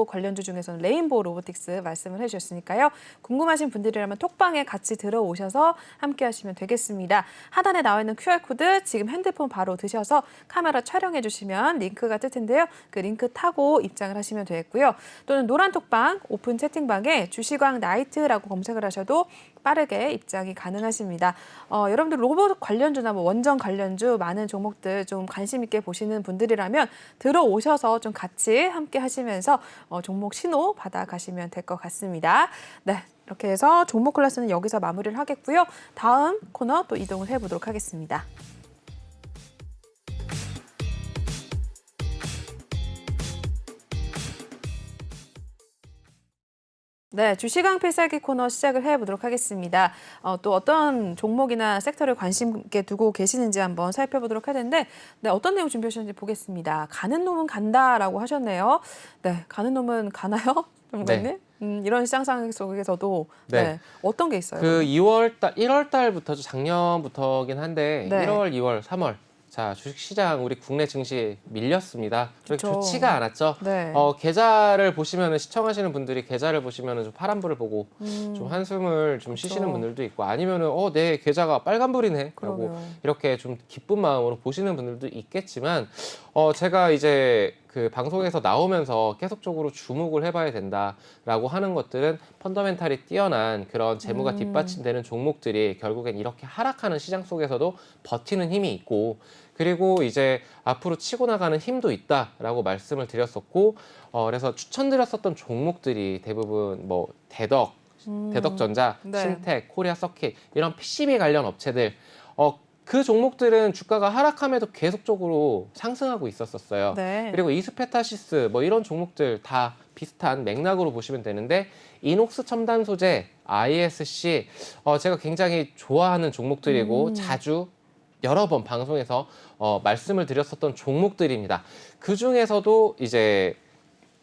관련주 중에서는 레인보우 로보틱스 말씀을 해주셨으니까요. 궁금하신 분들이라면 톡방에 같이 들어오셔서 함께 하시면 되겠습니다. 하단에 나와 있는 QR코드 지금 핸드폰 바로 드셔서 카메라 촬영해 주시면 링크가 뜰 텐데요. 그 링크 타고 입장을 하시면 되겠고요. 또는 노란 톡방 오픈 채팅방에 주시광 나이트라고 검색을 하셔도 빠르게 입장이 가능하십니다. 여러분들 로봇 관련주나 뭐 원전 관련주 많은 종목들 좀 관심 있게 보시는 분들이라면 들어오셔서 좀 같이 함께 하시면서 종목 신호 받아가시면 될 것 같습니다. 네, 이렇게 해서 종목 클래스는 여기서 마무리를 하겠고요. 다음 코너 또 이동을 해보도록 하겠습니다. 네, 주시강 필살기 코너 시작을 해보도록 하겠습니다. 또 어떤 종목이나 섹터를 관심 있게 두고 계시는지 한번 살펴보도록 할 텐데 네, 어떤 내용 준비하셨는지 보겠습니다. 가는 놈은 간다라고 하셨네요. 네, 가는 놈은 가나요? 전문가님? 네. 이런 시장 상황 속에서도 네. 네. 어떤 게 있어요? 그 1월 달부터 작년부터긴 한데 네. 1월, 2월, 3월 자 주식시장 우리 국내 증시 밀렸습니다. 그렇게 그쵸. 좋지가 않았죠. 네. 계좌를 보시면은 시청하시는 분들이 계좌를 보시면은 좀 파란불을 보고 좀 한숨을 좀 그쵸. 쉬시는 분들도 있고 아니면은 내 계좌가 빨간불이네라고 그러게요. 이렇게 좀 기쁜 마음으로 보시는 분들도 있겠지만 제가 이제 그 방송에서 나오면서 계속적으로 주목을 해봐야 된다라고 하는 것들은 펀더멘탈이 뛰어난 그런 재무가 뒷받침되는 종목들이 결국엔 이렇게 하락하는 시장 속에서도 버티는 힘이 있고 그리고 이제 앞으로 치고 나가는 힘도 있다라고 말씀을 드렸었고 그래서 추천드렸었던 종목들이 대부분 뭐 대덕전자, 네. 신텍, 코리아 서킷 이런 PCB 관련 업체들 그 종목들은 주가가 하락함에도 계속적으로 상승하고 있었어요. 네. 그리고 이스페타시스 뭐 이런 종목들 다 비슷한 맥락으로 보시면 되는데 이녹스 첨단 소재, ISC 제가 굉장히 좋아하는 종목들이고 자주 여러 번 방송에서 말씀을 드렸었던 종목들입니다. 그 중에서도 이제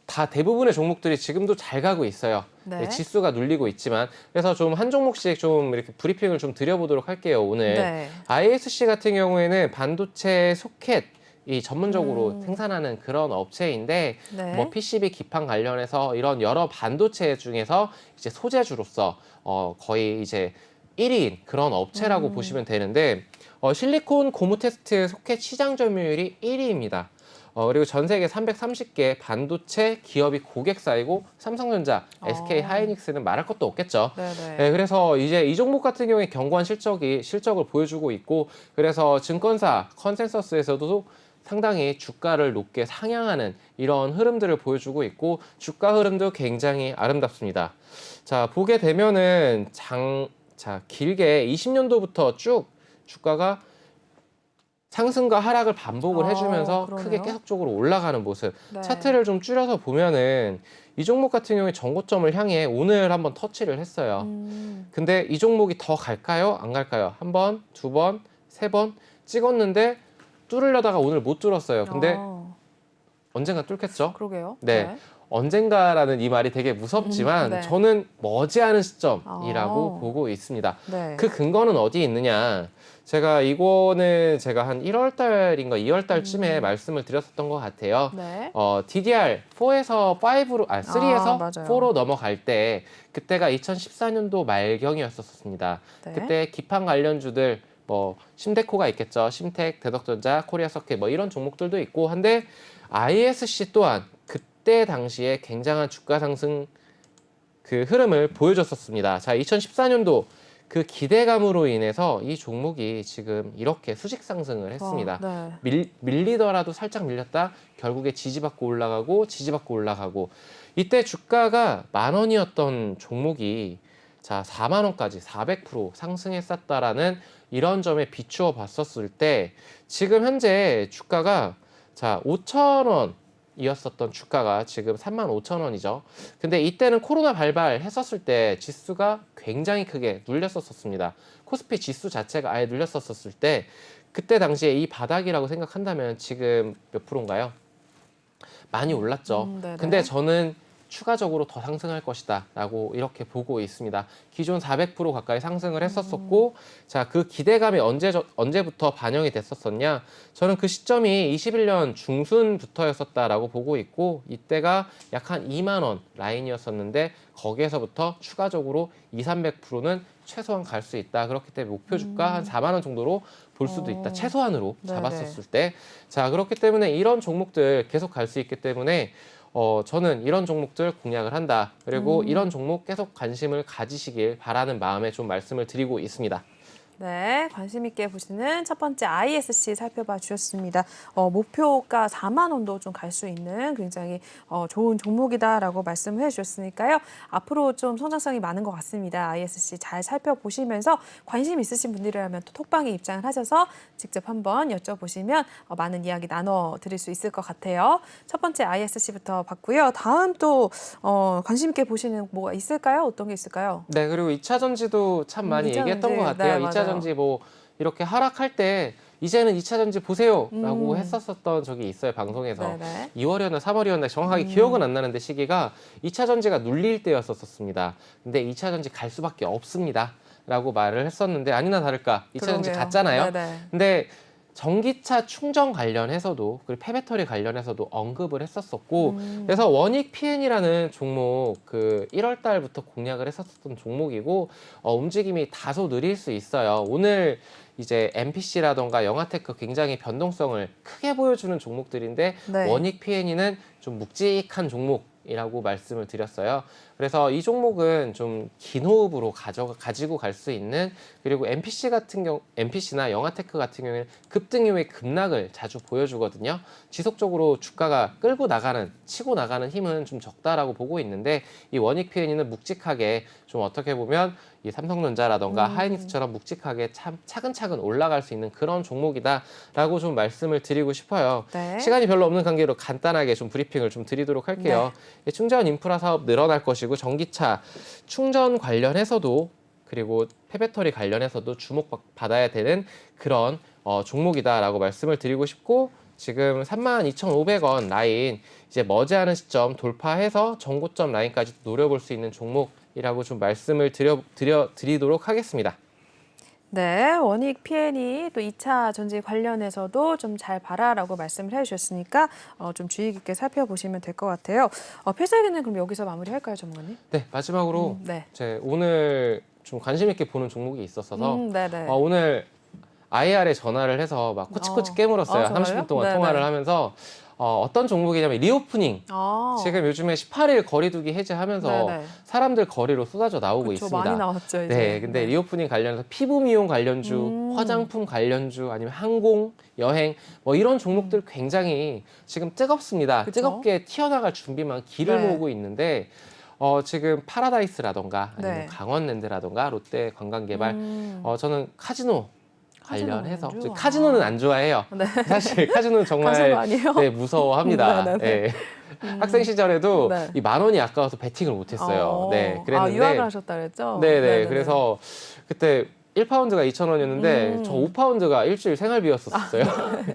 다 대부분의 종목들이 지금도 잘 가고 있어요. 네. 지수가 눌리고 있지만 그래서 좀 한 종목씩 좀 이렇게 브리핑을 좀 드려보도록 할게요. 오늘 네. ISC 같은 경우에는 반도체 소켓 이 전문적으로 생산하는 그런 업체인데 네. 뭐 PCB 기판 관련해서 이런 여러 반도체 중에서 이제 소재주로서 거의 이제 1위인 그런 업체라고 보시면 되는데 실리콘 고무 테스트 소켓 시장 점유율이 1위입니다. 그리고 전 세계 330개 반도체 기업이 고객사이고 삼성전자, SK 하이닉스는 말할 것도 없겠죠. 네네. 네, 그래서 이제 이 종목 같은 경우에 견고한 실적을 보여주고 있고 그래서 증권사 컨센서스에서도 상당히 주가를 높게 상향하는 이런 흐름들을 보여주고 있고 주가 흐름도 굉장히 아름답습니다. 자, 보게 되면은 길게 20년도부터 쭉 주가가 상승과 하락을 반복을 해주면서 그러네요. 크게 계속적으로 올라가는 모습. 네. 차트를 좀 줄여서 보면은 이 종목 같은 경우에 전고점을 향해 오늘 한번 터치를 했어요. 근데 이 종목이 더 갈까요? 안 갈까요? 한 번, 두 번, 세 번 찍었는데 뚫으려다가 오늘 못 뚫었어요. 근데 언젠가 뚫겠죠? 그러게요. 네. 언젠가라는 이 말이 되게 무섭지만 네. 저는 머지않은 시점이라고 보고 있습니다. 네. 그 근거는 어디에 있느냐? 제가 한 1월 달인가 2월 달쯤에 말씀을 드렸었던 것 같아요. 네. DDR4에서 3에서 맞아요. 4로 넘어갈 때 그때가 2014년도 말경이었었습니다. 네. 그때 기판 관련주들 뭐 심데코가 있겠죠. 심텍, 대덕전자, 코리아 서킷 뭐 이런 종목들도 있고 한데 ISC 또한 그때 당시에 굉장한 주가 상승 그 흐름을 보여줬었습니다. 자, 2014년도 그 기대감으로 인해서 이 종목이 지금 이렇게 수직 상승을 했습니다. 네. 밀리더라도 살짝 밀렸다 결국에 지지받고 올라가고 이때 주가가 10,000원이었던 종목이 자 4만 원까지 400% 상승했었다라는 이런 점에 비추어 봤었을 때 지금 현재 주가가 자 5,000원이었었던 주가가 지금 35,000원이죠. 근데 이때는 코로나 발발했었을 때 지수가 굉장히 크게 눌렸었습니다. 코스피 지수 자체가 아예 눌렸었을 때 그때 당시에 이 바닥이라고 생각한다면 지금 몇 프로인가요? 많이 올랐죠. 네네. 근데 저는 추가적으로 더 상승할 것이다 라고 이렇게 보고 있습니다. 기존 400% 가까이 상승을 했었었고 자, 그 기대감이 언제부터 반영이 됐었었냐? 저는 그 시점이 21년 중순부터였었다라고 보고 있고 이때가 약 한 2만 원 라인이었었는데 거기에서부터 추가적으로 200~300%는 최소한 갈 수 있다. 그렇기 때문에 목표 주가 한 4만 원 정도로 볼 수도 있다. 최소한으로 네네. 잡았었을 때. 자, 그렇기 때문에 이런 종목들 계속 갈 수 있기 때문에 저는 이런 종목들 공략을 한다. 그리고 이런 종목 계속 관심을 가지시길 바라는 마음에 좀 말씀을 드리고 있습니다. 네, 관심 있게 보시는 첫 번째 ISC 살펴봐 주셨습니다. 목표가 4만 원도 좀 갈 수 있는 굉장히 좋은 종목이다라고 말씀을 해주셨으니까요. 앞으로 좀 성장성이 많은 것 같습니다. ISC 잘 살펴보시면서 관심 있으신 분들이라면 또 톡방에 입장을 하셔서 직접 한번 여쭤보시면 많은 이야기 나눠드릴 수 있을 것 같아요. 첫 번째 ISC부터 봤고요. 다음 또 관심 있게 보시는 뭐가 있을까요? 어떤 게 있을까요? 네, 그리고 2차 전지도 참 많이 2차 얘기했던 전지. 것 같아요. 네, 2차 맞아요. 전지 뭐 이렇게 하락할 때 이제는 2차 전지 보세요라고 음. 했었던 적이 있어요, 방송에서. 네네. 2월이었나 3월이었나 정확하게 기억은 안 나는데 시기가 2차 전지가 눌릴 때였었습니다. 근데 2차 전지 갈 수밖에 없습니다. 라고 말을 했었는데 아니나 다를까 2차 전지 그러게요. 갔잖아요. 네네. 근데 전기차 충전 관련해서도 그리고 폐배터리 관련해서도 언급을 했었었고 그래서 원익 PN이라는 종목 그 1월 달부터 공략을 했었던 종목이고 움직임이 다소 느릴 수 있어요. 오늘 이제 MPC라던가 영화테크 굉장히 변동성을 크게 보여주는 종목들인데 네. 원익 PN이는 좀 묵직한 종목이라고 말씀을 드렸어요. 그래서 이 종목은 좀 긴 호흡으로 가지고 갈 수 있는 그리고 MPC나 영화테크 같은 경우에는 급등 이후에 급락을 자주 보여주거든요. 지속적으로 주가가 끌고 나가는, 치고 나가는 힘은 좀 적다라고 보고 있는데 이 원익 PN이는 묵직하게 좀 어떻게 보면 이 삼성전자라던가 하이닉스처럼 묵직하게 차근차근 올라갈 수 있는 그런 종목이다라고 좀 말씀을 드리고 싶어요. 네. 시간이 별로 없는 관계로 간단하게 좀 브리핑을 좀 드리도록 할게요. 충전 인프라 사업 늘어날 것이고 전기차 충전 관련해서도 그리고 폐배터리 관련해서도 주목받아야 되는 그런 종목이다라고 말씀을 드리고 싶고 지금 32,500원 라인 이제 머지않은 시점 돌파해서 전고점 라인까지 노려볼 수 있는 종목이라고 좀 말씀을 드리도록 하겠습니다. 네, 원익 PN이 또 2차 전지 관련해서도 좀 잘 봐라라고 말씀을 해주셨으니까 좀 주의 깊게 살펴보시면 될 것 같아요. 필살기는 그럼 여기서 마무리할까요, 전문가님? 네, 마지막으로 네. 제 오늘 좀 관심 있게 보는 종목이 있었어서 네네. 오늘 IR에 전화를 해서 막 코치코치 깨물었어요. 정말요? 30분 동안 네네. 통화를 하면서 어떤 종목이냐면 리오프닝. 지금 요즘에 18일 거리두기 해제하면서 네네. 사람들 거리로 쏟아져 나오고 그쵸, 있습니다. 많이 나왔죠, 이제. 네, 근데 리오프닝 관련해서 피부 미용 관련주, 화장품 관련주, 아니면 항공, 여행 뭐 이런 종목들 굉장히 지금 뜨겁습니다. 그쵸? 뜨겁게 튀어나갈 준비만 길을 네. 모으고 있는데 지금 파라다이스라던가 아니면 네. 강원랜드라던가 롯데 관광개발 저는 카지노 관련해서 관련주? 카지노는 안 좋아해요. 네. 사실 카지노는 가신 정말 거 아니에요? 네, 무서워합니다. 네네네. 네. 학생 시절에도 네. 이 10,000원이 아까워서 베팅을 못했어요. 네, 그랬는데 유학을 하셨다 그랬죠? 네네. 그래서 그때 1파운드가 2,000원이었는데 저 5파운드가 일주일 생활비였었어요.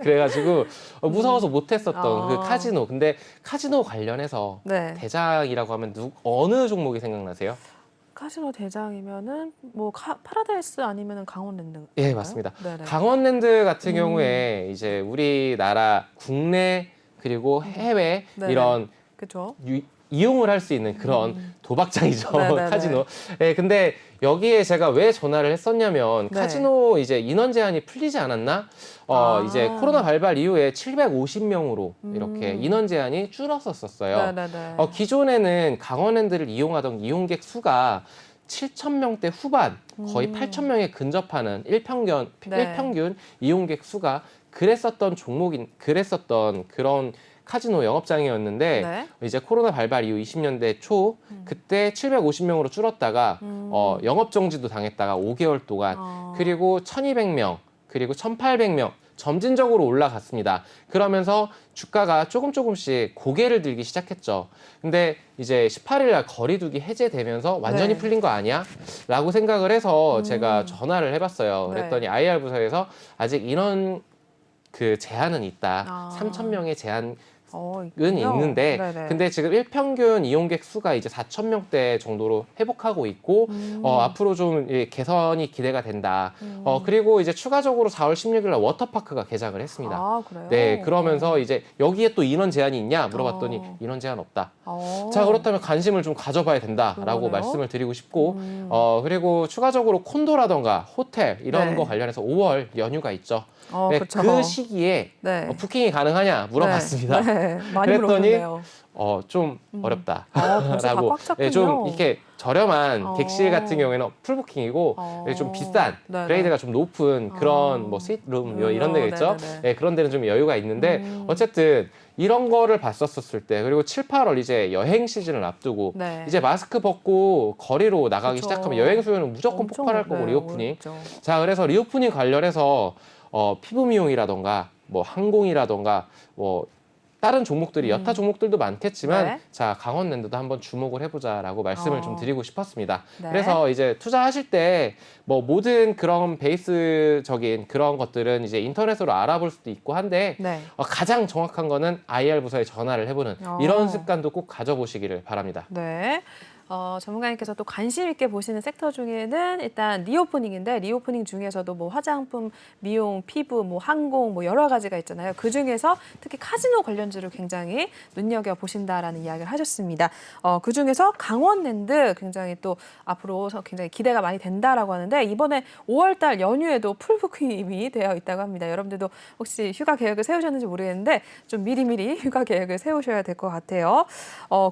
그래가지고 무서워서 못했었던 그 카지노. 근데 카지노 관련해서 네. 대장이라고 하면 어느 종목이 생각나세요? 카지노 대장이면은 뭐 파라다이스 아니면은 강원랜드. 예, 맞습니다. 네네. 강원랜드 같은 경우에 이제 우리나라 국내 그리고 해외 네네. 이런 그렇죠. 이용을 할 수 있는 그런 도박장이죠. 네네네. 카지노. 네, 근데 여기에 제가 왜 전화를 했었냐면 네. 카지노 이제 인원 제한이 풀리지 않았나? 이제 코로나 발발 이후에 750명으로 이렇게 인원 제한이 줄었었어요. 네네네. 기존에는 강원랜드를 이용하던 이용객 수가 7,000명대 후반, 거의 8,000명에 근접하는 일평균 이용객 수가 그랬었던 그런 카지노 영업장이었는데 네. 이제 코로나 발발 이후 20년대 초 그때 750명으로 줄었다가 영업 정지도 당했다가 5개월 동안 그리고 1,200명 그리고 1,800명 점진적으로 올라갔습니다. 그러면서 주가가 조금씩 고개를 들기 시작했죠. 근데 이제 18일 날 거리두기 해제되면서 완전히 네. 풀린 거 아니야? 라고 생각을 해서 제가 전화를 해봤어요. 그랬더니 네. IR 부서에서 아직 인원 그 제한은 있다. 3,000명의 제한 은 있군요. 있는데 네네. 근데 지금 일평균 이용객 수가 이제 4,000명대 정도로 회복하고 있고 앞으로 좀 개선이 기대가 된다. 그리고 이제 추가적으로 4월 16일 날 워터파크가 개장을 했습니다. 그래요? 네, 그러면서 이제 여기에 또 인원 제한이 있냐 물어봤더니 인원 제한 없다. 자, 그렇다면 관심을 좀 가져봐야 된다라고 그러네요. 말씀을 드리고 싶고 그리고 추가적으로 콘도라던가 호텔 이런 네. 거 관련해서 5월 연휴가 있죠. 네, 그렇죠. 그 시기에 네. 부킹이 가능하냐 물어봤습니다. 네. 많이 그랬더니 물어보는데요. 좀 어렵다. 벌써 다 라고. 꽉 찼군요. 네, 좀 이렇게 저렴한 객실 같은 경우에는 풀부킹이고 좀 비싼 네네. 그레이드가 좀 높은 그런 뭐 스위트룸 이런 데가 있죠. 네네네. 네, 그런 데는 좀 여유가 있는데 어쨌든 이런 거를 봤었을 때 그리고 7, 8월 이제 여행 시즌을 앞두고 네. 이제 마스크 벗고 거리로 나가기 그쵸. 시작하면 여행 수요는 무조건 엄청, 폭발할 거고 네, 리오프닝. 어렵죠. 자, 그래서 리오프닝 관련해서 피부 미용이라던가 뭐 항공이라던가 뭐 다른 종목들이 여타 종목들도 많겠지만 네. 자, 강원랜드도 한번 주목을 해보자라고 말씀을 좀 드리고 싶었습니다. 네. 그래서 이제 투자하실 때 뭐 모든 그런 베이스적인 그런 것들은 이제 인터넷으로 알아볼 수도 있고 한데 네. 가장 정확한 거는 IR 부서에 전화를 해보는 이런 습관도 꼭 가져보시기를 바랍니다. 네. 전문가님께서 또 관심 있게 보시는 섹터 중에는 일단 리오프닝인데 리오프닝 중에서도 뭐 화장품, 미용, 피부, 뭐 항공 뭐 여러 가지가 있잖아요. 그 중에서 특히 카지노 관련주를 굉장히 눈여겨 보신다라는 이야기를 하셨습니다. 그 중에서 강원랜드 굉장히 또 앞으로 굉장히 기대가 많이 된다라고 하는데 이번에 5월달 연휴에도 풀부킹이 되어 있다고 합니다. 여러분들도 혹시 휴가 계획을 세우셨는지 모르겠는데 좀 미리미리 휴가 계획을 세우셔야 될 것 같아요.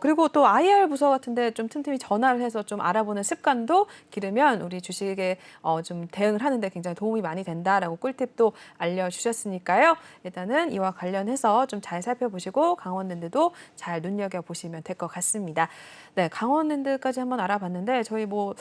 그리고 또 IR 부서 같은데 좀 틈틈이 전화를 해서 좀 알아보는 습관도 기르면 우리 주식에 좀 대응을 하는데 굉장히 도움이 많이 된다라고 꿀팁도 알려주셨으니까요. 일단은 이와 관련해서 좀 잘 살펴보시고 강원랜드도 잘 눈여겨보시면 될 것 같습니다. 네, 강원랜드까지 한번 알아봤는데 저희 뭐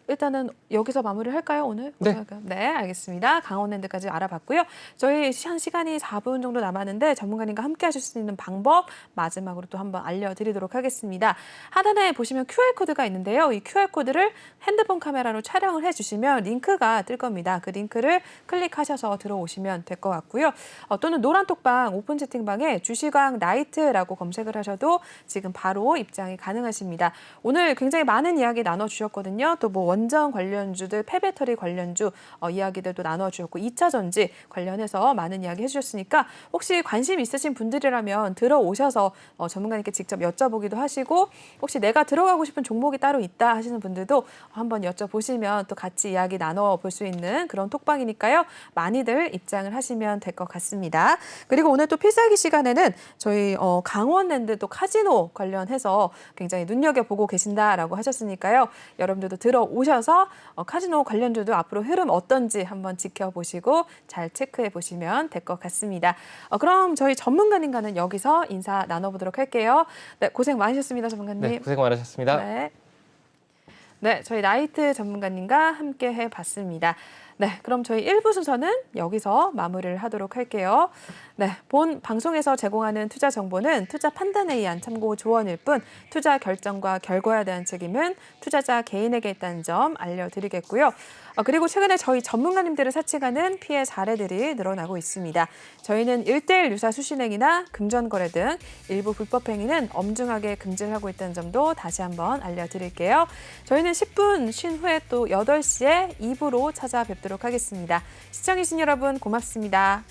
일단은 여기서 마무리를 할까요, 오늘? 네. 네, 알겠습니다. 강원랜드까지 알아봤고요. 저희 시간이 4분 정도 남았는데 전문가님과 함께 하실 수 있는 방법 마지막으로 또 한번 알려드리도록 하겠습니다. 하단에 보시면 QR코드가 있는데요. 이 QR코드를 핸드폰 카메라로 촬영을 해주시면 링크가 뜰 겁니다. 그 링크를 클릭하셔서 들어오시면 될 것 같고요. 또는 노란톡방 오픈 채팅방에 주식왕 나이트라고 검색을 하셔도 지금 바로 입장이 가능하십니다. 오늘 굉장히 많은 이야기 나눠주셨거든요. 또 뭐 원전 관련주들, 폐배터리 관련주 이야기들도 나눠주셨고 2차 전지 관련해서 많은 이야기 해주셨으니까 혹시 관심 있으신 분들이라면 들어오셔서 전문가님께 직접 여쭤보기도 하시고 혹시 내가 들어가고 싶은 종목이 따로 있다 하시는 분들도 한번 여쭤보시면 또 같이 이야기 나눠볼 수 있는 그런 톡방이니까요. 많이들 입장을 하시면 될 것 같습니다. 그리고 오늘 또 필살기 시간에는 저희 강원랜드 또 카지노 관련해서 굉장히 눈여겨보고 계신다라고 하셨으니까요. 여러분들도 들어오셔서 카지노 관련주도 앞으로 흐름 어떤지 한번 지켜보시고 잘 체크해 보시면 될 것 같습니다. 그럼 저희 전문가님과는 여기서 인사 나눠보도록 할게요. 네, 고생 많으셨습니다, 전문가님. 네, 고생 많으셨습니다. 네. 네, 저희 나이트 전문가님과 함께 해봤습니다. 네, 그럼 저희 1부 순서는 여기서 마무리를 하도록 할게요. 네, 본 방송에서 제공하는 투자 정보는 투자 판단에 의한 참고 조언일 뿐 투자 결정과 결과에 대한 책임은 투자자 개인에게 있다는 점 알려드리겠고요. 그리고 최근에 저희 전문가님들을 사칭하는 피해 사례들이 늘어나고 있습니다. 저희는 1:1 유사 수신행위나 금전거래 등 일부 불법 행위는 엄중하게 금지를 하고 있다는 점도 다시 한번 알려드릴게요. 저희는 10분 쉰 후에 또 8시에 2부로 찾아뵙도록 하겠습니다. 시청해주신 여러분 고맙습니다.